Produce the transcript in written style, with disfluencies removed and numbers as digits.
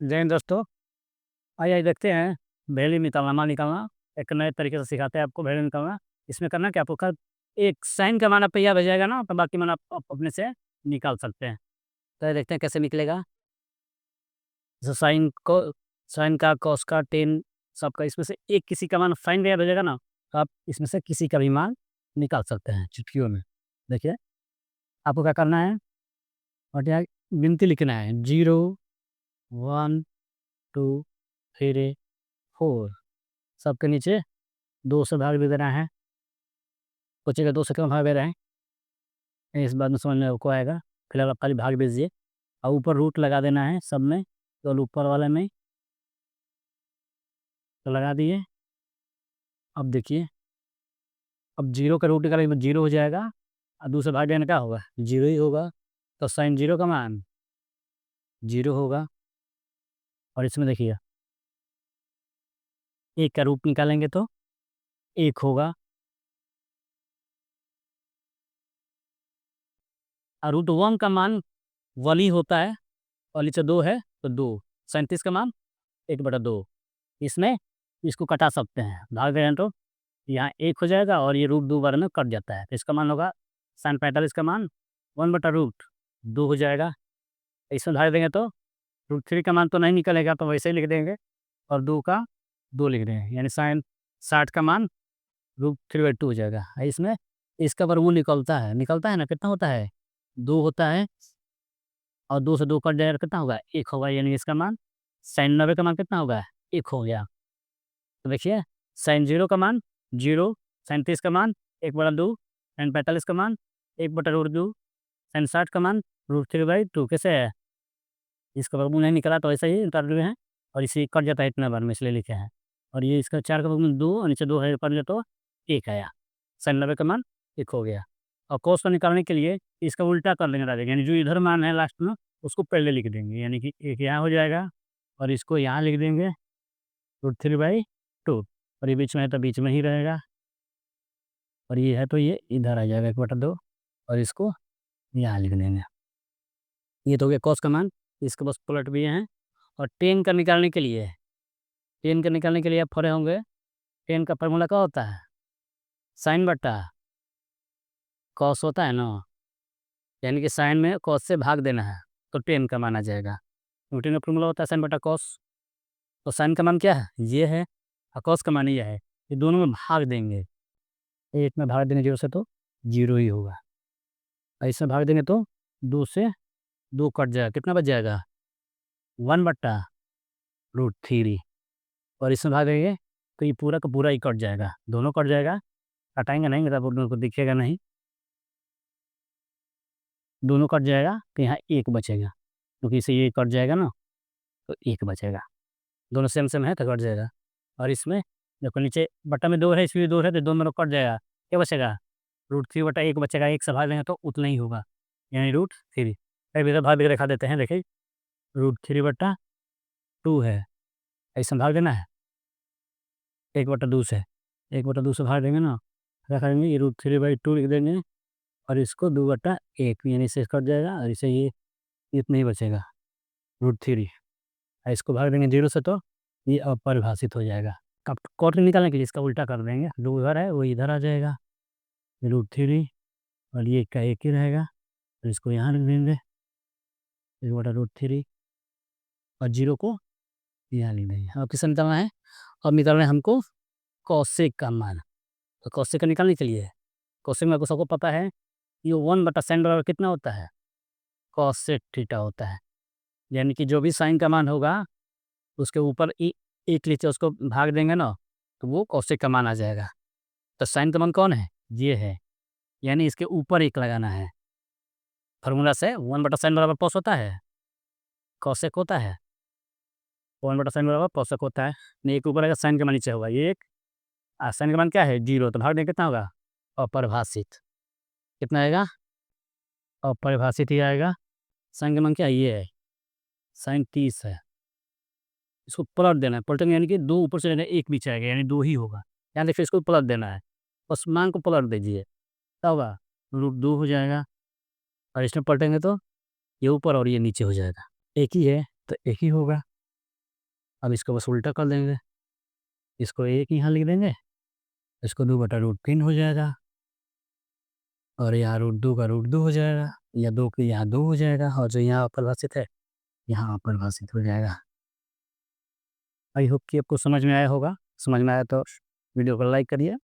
जय हिंद दोस्तों। आइए देखते हैं भेड़ी निकालना मान निकालना। एक नए तरीके से सिखाते हैं आपको भेड़ी निकालना। इसमें करना क्या, आपको एक साइन का मान पहिया भेजाएगा ना, तो बाकी मान आप अपने से निकाल सकते हैं। तो ये देखते हैं कैसे निकलेगा। जैसे साइन का, कॉस का, टेन, सबका इसमें से एक किसी का मान साइन भैया भेजेगा ना, तो आप इसमें से किसी का भी मान निकाल सकते हैं चुटकियों में। देखिए आपको क्या करना है, और यहाँ गिनती लिखना है 0, 1, 2, 3, 4। सबके नीचे 2 से भाग दे देना है। बच्चे का 2 से क्यों भाग दे रहे हैं, इस बात में समझ में आपको आएगा। फिलहाल आप खाली भाग दीजिए और ऊपर रूट लगा देना है सब में, केवल ऊपर वाले में तो लगा दिए। अब देखिए, अब 0 का रूट निकालेंगे तो 0 हो जाएगा, और 2 से भाग देने क्या होगा, 0 ही होगा। तो साइन 0 का मान 0 होगा। और इसमें देखिए 1 का रूट निकालेंगे तो 1 होगा, और रूट 1 का मान 1 ही होता है, और नीचे 2 है तो 2। 37 का मान 1/2। इसमें इसको कटा सकते हैं, भाग दे रहे हैं तो यहाँ 1 हो जाएगा, और ये रूट 2 बार में कट जाता है, तो इसका मान होगा साइन 45 का मान 1/√2 हो जाएगा। इसमें भाग देंगे तो √3 का मान तो नहीं निकलेगा, तो वैसे ही लिख देंगे, और 2 का 2 लिख देंगे, यानी साइन 60 का मान √3/2 हो जाएगा। इसमें इसका वर्गमूल निकलता है ना, कितना होता है, 2 होता है, और 2 से 2 कट जाएगा, कितना होगा, 1 होगा, यानी इसका मान साइन 90 का मान कितना होगा, 1 हो गया। तो देखिए साइन 0 का मान 0, साइन 30 का मान 1/2, साइन 45 का मान 1/√2, साइन 60 का मान √3/2। कैसे है, इसका वर्गमूल नहीं निकला तो ऐसे ही उतार दिए हैं, और इसे कट जाता है इतना बार में, इसलिए लिखे हैं। और ये इसका 4 का वर्गमूल 2, और नीचे 2 है, कर ले तो 1 आया, साइन 90 का मान 1 हो गया। और कॉस को निकालने के लिए इसका उल्टा कर लेंगे डायरेक्ट, यानी जो इधर मान है लास्ट में उसको पहले लिख देंगे, यानी कि 1 यहाँ हो जाएगा, और इसको यहाँ लिख देंगे √3/2, और ये बीच में है तो बीच में ही रहेगा, और ये है तो ये इधर आ जाएगा 1/2, और इसको यहाँ लिख देंगे। ये तो हो गया कॉस का मान, इसको बस पलट भी हैं। और टेन का निकालने के लिए आप फरे होंगे। टेन का फार्मूला क्या होता है, साइन बटा कॉस होता है ना, यानी कि साइन में कॉस से भाग देना है, तो टेन का मान आ जाएगा। टेन का फार्मूला होता है साइन बटा कॉस। तो साइन का मान क्या है, ये है, और कॉस का मान ये है, ये दोनों में भाग देंगे। एक में भाग देंगे 0 से तो 0 ही होगा, और इसमें भाग देंगे तो 2 से 2 कट जाएगा, कितना बच जाएगा, 1/√3। और इसमें भाग देंगे तो ये पूरा का पूरा ही कट जाएगा, दोनों कट जाएगा, हटाएंगे नहीं तब उनको दिखेगा नहीं, दोनों कट जाएगा तो यहाँ 1 बचेगा, क्योंकि इसे ये कट जाएगा ना, तो 1 बचेगा, दोनों सेम सेम है तो कट जाएगा। और इसमें देखो नीचे बट्टा में 2 है, इसमें भी 2 है, तो दोनों में कट जाएगा, क्या बचेगा, √3/1 बचेगा, 1 से भाग देंगे तो उतना ही होगा, यानी √3। एक इधर भाग देकर दिखा देते हैं, देखिए √3/2 है, ऐसे भाग देना है 1/2 से, 1/2 से भाग देंगे ना, क्या करेंगे, ये √3/2 लिख देंगे, और इसको 2/1, यानी इससे कट जाएगा, और इसे ये इतना ही बचेगा √3। इसको भाग देंगे 0 से तो ये अपरिभाषित हो जाएगा। अब कॉट निकालने के लिए इसका उल्टा कर देंगे, जो इधर है वो इधर आ जाएगा, √3, और ये का 1 ही रहेगा, तो इसको यहाँ लिख देंगे 1/√3, और 0 को यहाँ लिख देंगे। अब किसका निकालना है, अब निकालना है हमको कॉसेक का मान। तो कॉसेक का निकालने के लिए कॉसेक में आपको सबको पता है, ये 1/sin बराबर कितना होता है, कॉसेक थीटा होता है, यानी कि जो भी साइन का मान होगा उसके ऊपर 1 नीचे उसको भाग देंगे ना, तो वो कॉसेक का मान आ जाएगा। तो साइन का मान कौन है, ये है, यानी इसके ऊपर 1 लगाना है। फार्मूला से 1/sin बराबर कॉस होता है, कॉसेक होता है, 1/sin बराबर कॉसेक होता है। नहीं, एक ऊपर आएगा, साइन का मान नीचे होगा, ये एक, साइन का मान क्या है, 0, तो भाग देंगे कितना होगा, अपरिभाषित, कितना आएगा, अपरिभाषित ही आएगा। साइन का मान क्या है, ये है, साइन 30 है, इसको पलट देना है, पलटेंगे यानी कि 2 ऊपर से लेना है, 1 नीचे आएगा, यानी 2 ही होगा, यहाँ देखिए इसको पलट देना है, बस मान को पलट दीजिए, क्या होगा, √2 हो जाएगा, और इसमें पलटेंगे तो ये ऊपर और ये नीचे हो जाएगा, एक ही है तो एक ही होगा। अब इसको बस उल्टा कर देंगे, इसको 1 यहाँ लिख देंगे, इसको 2/√3 हो जाएगा, और यहाँ √2 का √2 हो जाएगा, या 2 के यहाँ 2 हो जाएगा, और जो यहाँ अपरिभाषित है, यहाँ अपरिभाषित हो जाएगा। आई होप कि आपको समझ में आया होगा। समझ में आया तो वीडियो को लाइक करिए।